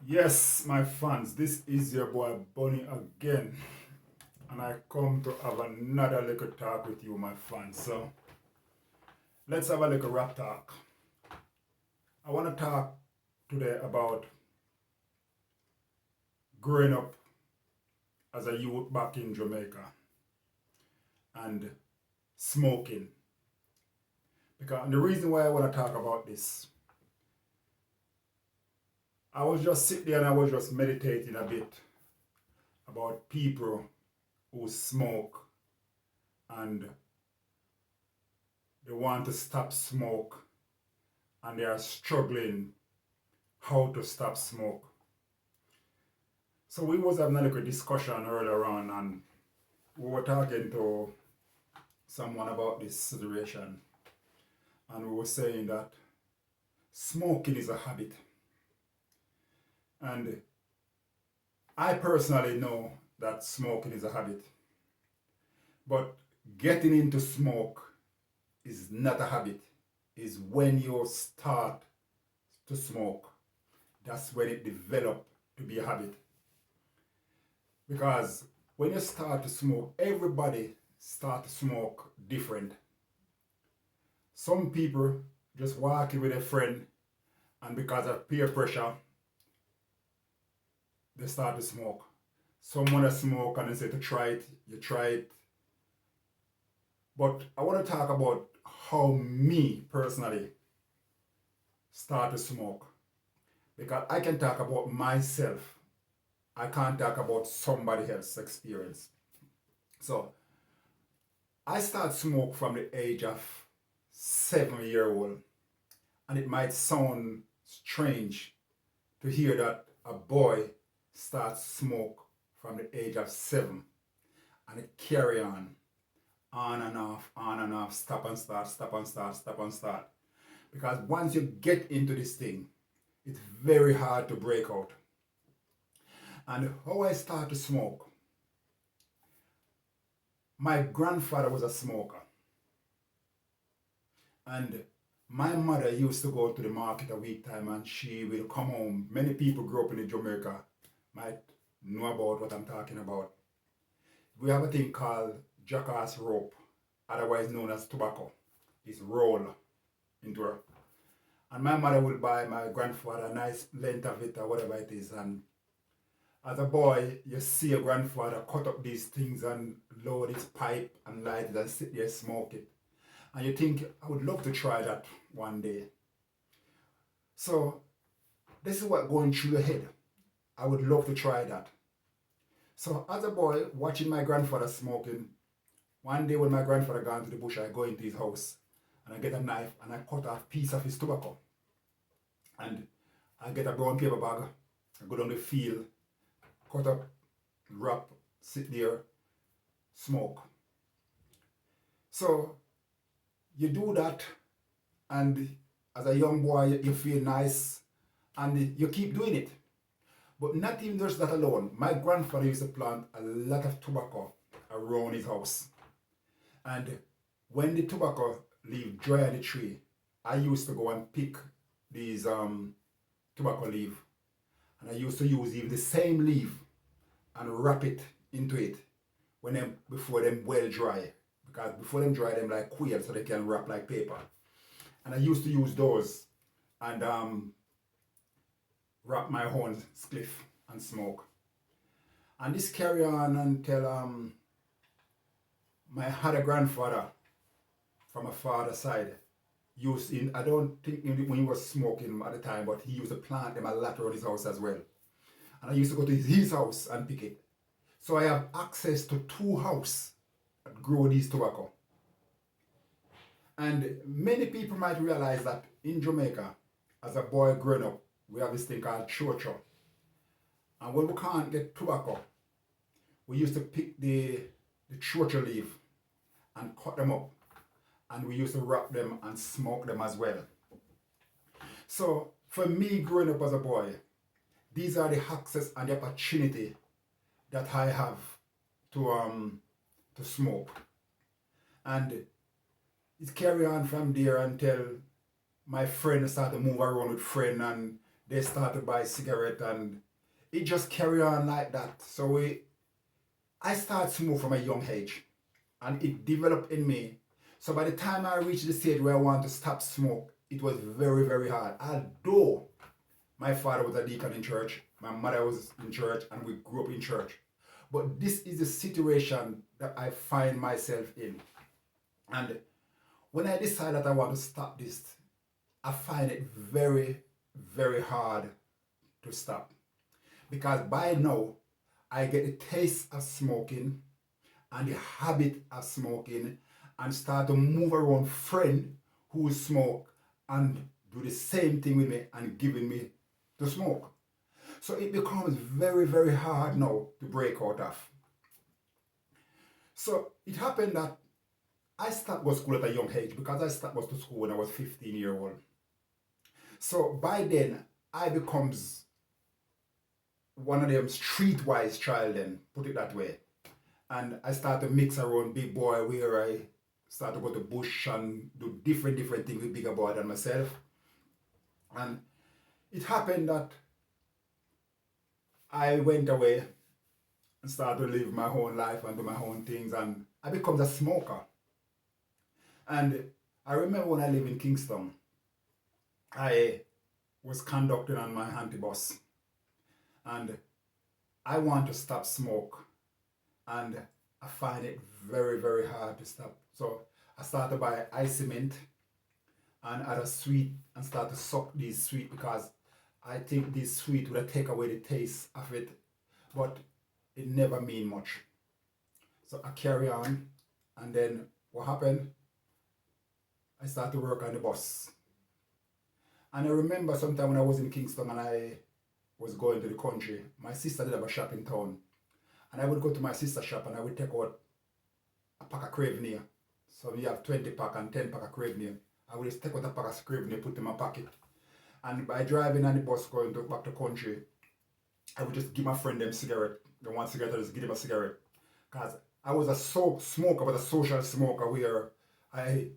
Yes, my fans, this is your boy Bunny again, and I come to have another little talk with you, my fans. So let's have a little rap talk. I want to talk today about growing up as a youth back in Jamaica and smoking. Because the reason why I want to talk about this, I was just sitting there and I was just meditating a bit about people who smoke and they want to stop smoke and they are struggling how to stop smoke. So we was having a little discussion earlier on and we were talking to someone about this situation and we were saying that smoking is a habit. And I personally know that smoking is a habit. But getting into smoke is not a habit. Is when you start to smoke. That's when it develops to be a habit. Because when you start to smoke, everybody start to smoke different. Some people just walking with a friend and because of peer pressure, they start to smoke. Someone that smoke and they say to try it, you try it. But I want to talk about how me personally start to smoke. Because I can talk about myself. I can't talk about somebody else's experience. So I start smoke from the age of 7 year old. And it might sound strange to hear that a boy starts smoke from the age of 7. And it carry on and off, stop and start, stop and start, stop and start. Because once you get into this thing, it's very hard to break out. And how I start to smoke, my grandfather was a smoker. And my mother used to go to the market a week time and she will come home. Many people grew up in Jamaica might know about what I'm talking about. We have a thing called jackass rope, otherwise known as tobacco. It's rolled into her. And my mother will buy my grandfather a nice length of it or whatever it is. And as a boy, you see your grandfather cut up these things and load his pipe and light it and sit there smoke it. And you think, I would love to try that one day. So this is what going through your head. I would love to try that. So as a boy, watching my grandfather smoking, one day when my grandfather gone to the bush, I go into his house and I get a knife and I cut off a piece of his tobacco. And I get a brown paper bag, I go down the field, cut up, wrap, sit there, smoke. So you do that and as a young boy you feel nice and you keep doing it. But not even just that alone. My grandfather used to plant a lot of tobacco around his house. And when the tobacco leaf dry on the tree, I used to go and pick these tobacco leaf. And I used to use even the same leaf and wrap it into it before them well dry. Because before them dry, them like quail so they can wrap like paper. And I used to use those and wrap my own spliff and smoke. And this carry on until my other grandfather from my father's side I don't think when he was smoking at the time, but he used to plant them a lot around his house as well. And I used to go to his house and pick it. So I have access to 2 houses that grow these tobacco. And many people might realize that in Jamaica, as a boy growing up, we have this thing called chocho. And when we can't get tobacco, we used to pick the chocho leaf and cut them up. And we used to wrap them and smoke them as well. So for me growing up as a boy, these are the access and the opportunity that I have to smoke. And it carry on from there until my friends start to move around with friends and they start to buy cigarette, and it just carry on like that. So I start smoke from a young age, and it developed in me. So by the time I reached the stage where I want to stop smoke, it was very, very hard. Although my father was a deacon in church, my mother was in church, and we grew up in church. But this is the situation that I find myself in. And when I decide that I want to stop this, I find it very, very hard to stop. Because by now, I get the taste of smoking and the habit of smoking, and start to move around friend who smoke and do the same thing with me and giving me to smoke. So it becomes very, very hard now to break out of. So it happened that I stopped go to school at a young age, because I stopped go to school when I was 15 years old. So by then, I becomes one of them streetwise child, then put it that way. And I start to mix around big boy, where I start to go to bush and do different things with bigger boy than myself. And it happened that I went away and started to live my own life and do my own things, and I become a smoker. And I remember when I lived in Kingston, I was conducting on my antibus, and I want to stop smoke, and I find it very, very hard to stop. So I started to buy ice cement and other sweet, and start to suck these sweet, because I think this sweet would take away the taste of it, but it never mean much. So I carry on, and then what happened? I started to work on the bus. And I remember sometime when I was in Kingston and I was going to the country, my sister did have a shop in town. And I would go to my sister's shop and I would take out a pack of Cravener. So we have 20 pack and 10 pack of Cravener. I would just take out a pack of Cravener, put in my pocket. And by driving on the bus going back to country, I would just give my friend them cigarette. They want cigarette, I just give them a cigarette. Because I was a smoker, but a social smoker, where I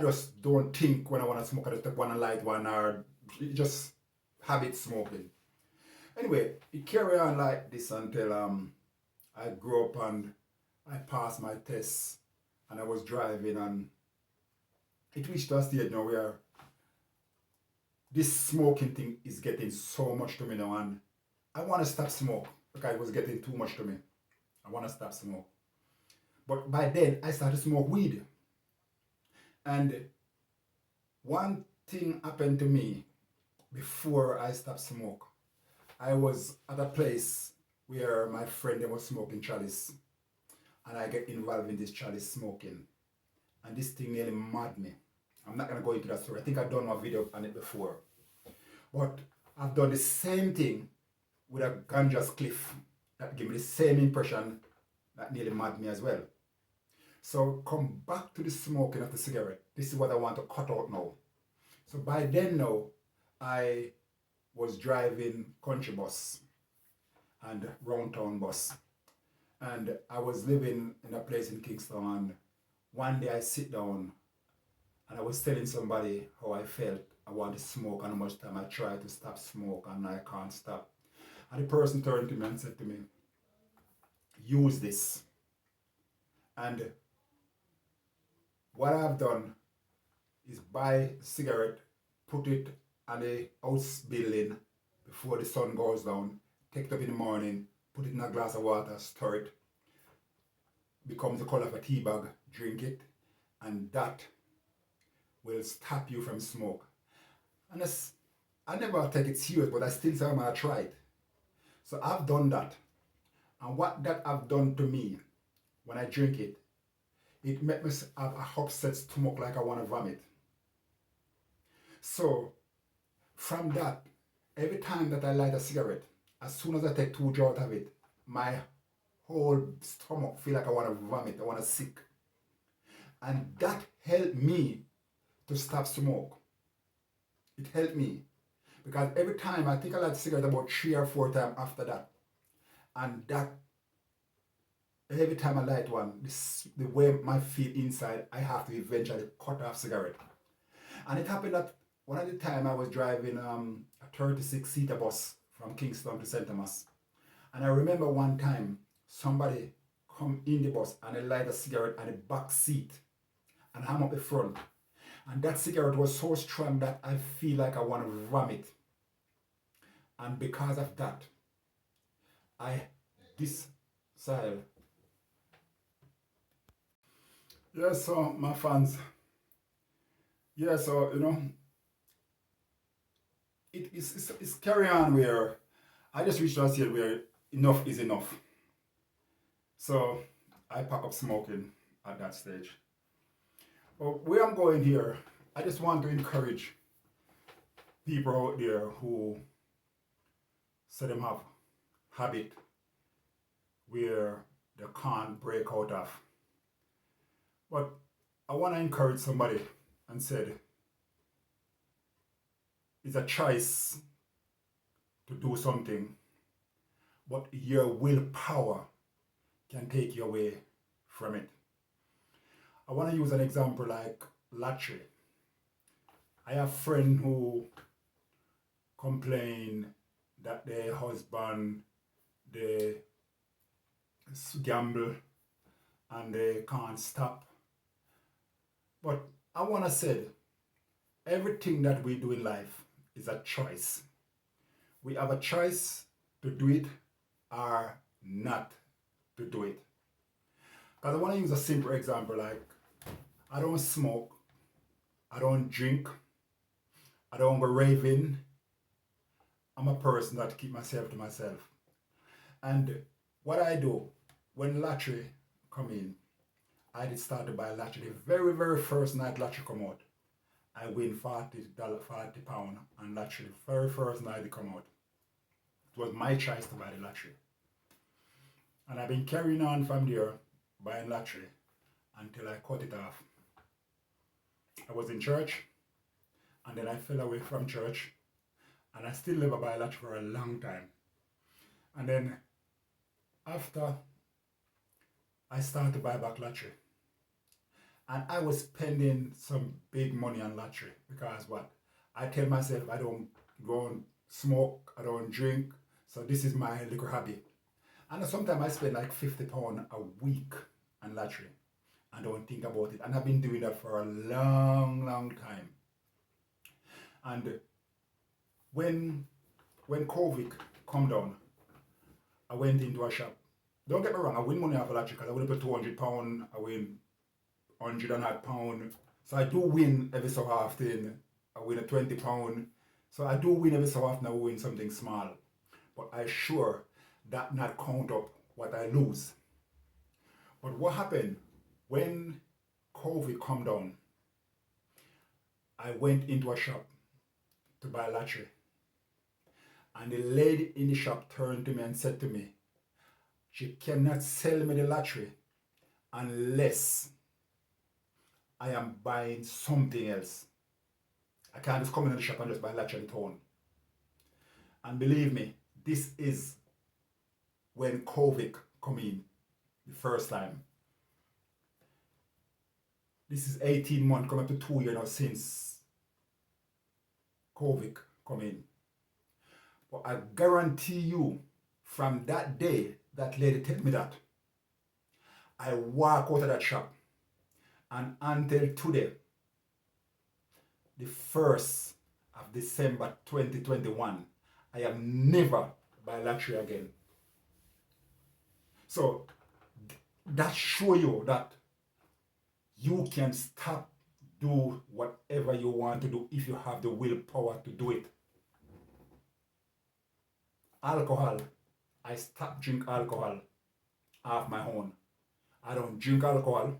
just don't think when I want to smoke, I just take one and light one, or just habit smoking. Anyway, it carried on like this until I grew up and I passed my tests, and I was driving, and it reached a stage now where this smoking thing is getting so much to me now, and I want to stop smoke because it was getting too much to me. I want to stop smoke. But by then, I started to smoke weed. And one thing happened to me before I stopped smoke. I was at a place where my friend was smoking chalice, and I get involved in this chalice smoking, and this thing nearly mad me. I'm not gonna go into that story. I think I've done my video on it before, but I've done the same thing with a ganja cliff that gave me the same impression that nearly mad me as well. So come back to the smoking of the cigarette. This is what I want to cut out now. So by then now, I was driving country bus and round town bus. And I was living in a place in Kingston, and one day I sit down and I was telling somebody how I felt I want to smoke and how much time I tried to stop smoke and I can't stop. And the person turned to me and said to me, use this. And what I've done is buy a cigarette, put it on the house building before the sun goes down, take it up in the morning, put it in a glass of water, stir it, becomes the color of a tea bag, drink it, and that will stop you from smoke. And I never take it serious, but I still say I'm gonna try it. So I've done that. And what that have done to me, when I drink it, it made me have a upset stomach like I want to vomit. So from that, every time that I light a cigarette, as soon as I take 2 draws of it, my whole stomach feel like I want to vomit, I want to sick. And that helped me to stop smoke. It helped me. Because every time I think I light a cigarette about 3 or 4 times after that. And that, every time I light one, the way my feel inside, I have to eventually cut off cigarette. And it happened that one of the time I was driving a 36-seater bus from Kingston to St. Thomas. And I remember one time somebody come in the bus and they light a cigarette on the back seat and I'm up the front. And that cigarette was so strong that I feel like I want to vomit. And because of that, I decided. Yeah, so my fans. Yeah, so it's carry on where I just reached a stage where enough is enough. So I pack up smoking at that stage. But where I'm going here, I just want to encourage people out there who say them have habit where they can't break out of. But I want to encourage somebody and said it's a choice to do something, but your willpower can take you away from it. I want to use an example like lottery. I have a friend who complain that their husband they gamble and they can't stop. But I want to say everything that we do in life is a choice. We have a choice to do it or not to do it. Because I want to use a simple example like I don't smoke, I don't drink, I don't go raving. I'm a person that keep myself to myself. And what I do when lottery come in, I did start to buy lottery. The very, very first night lottery come out, I win $40, £40 on lottery. The very first night it come out. It was my choice to buy the lottery. And I've been carrying on from there, buying lottery, until I cut it off. I was in church, and then I fell away from church, and I still never buy lottery for a long time. And then after I started to buy back lottery, and I was spending some big money on lottery because what? I tell myself I don't go and smoke, I don't drink, so this is my little hobby. And sometimes I spend like £50 a week on lottery and don't think about it. And I've been doing that for a long, long time. And when COVID come down, I went into a shop. Don't get me wrong, I win money off of lottery because I win up to £200, I win £100. So I do win every so often. I win a £20. So I do win every so often, I win something small. But I sure that not count up what I lose. But what happened when COVID come down, I went into a shop to buy lottery. And the lady in the shop turned to me and said to me, she cannot sell me the lottery unless I am buying something else. I can't just come into the shop and just buy lottery on its own. And believe me, this is when COVID come in the first time. This is 18 months, coming up to 2 years now since COVID come in. But I guarantee you, from that day, that lady tell me that, I walk out of that shop, and until today, the 1st of December 2021, I have never buy lottery again. So that show you that you can stop do whatever you want to do if you have the willpower to do it. Alcohol, I stopped drink alcohol off my own. I don't drink alcohol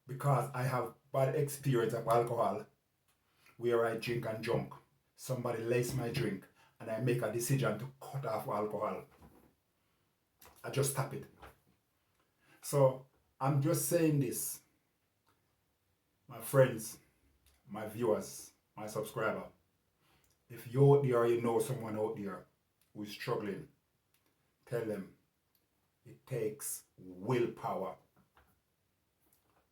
because I have bad experience of alcohol where I drink and drunk. Somebody lace my drink and I make a decision to cut off alcohol. I just stop it. So I'm just saying this, my friends, my viewers, my subscriber. If you're out there or you know someone out there who is struggling, tell them it takes willpower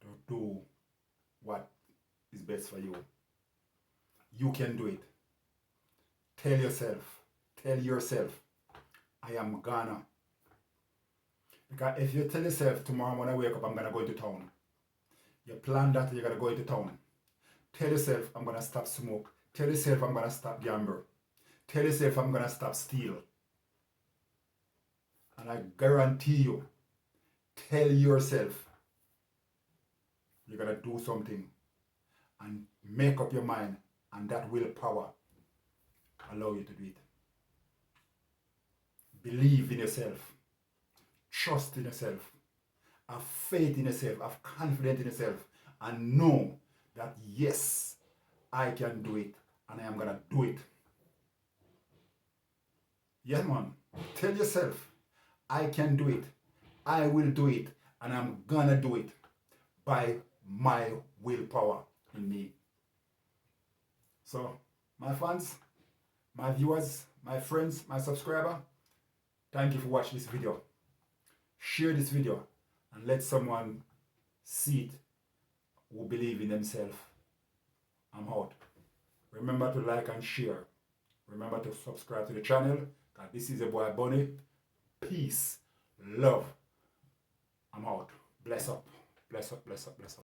to do what is best for you. you can do it. Tell yourself, I am gonna. Because if you tell yourself tomorrow when I wake up, I'm gonna go into town. You plan that you're gonna go into town. Tell yourself, I'm gonna stop smoke. Tell yourself, I'm gonna stop gamble. Tell yourself, I'm gonna stop steal. And I guarantee you, tell yourself, you're gonna do something and make up your mind, and that willpower allow you to do it. Believe in yourself. Trust in yourself. Have faith in yourself. Have confidence in yourself. And know that yes, I can do it. And I am going to do it. Yeah, man. Tell yourself, I can do it. I will do it. And I'm going to do it by my willpower in me. So, my fans, my viewers, my friends, my subscriber, thank you for watching this video. Share this video and let someone see it who believe in themselves. I'm out. Remember to like and share. Remember to subscribe to the channel. This is your boy Bunny. Peace, love. I'm out. Bless up, bless up, bless up, bless up.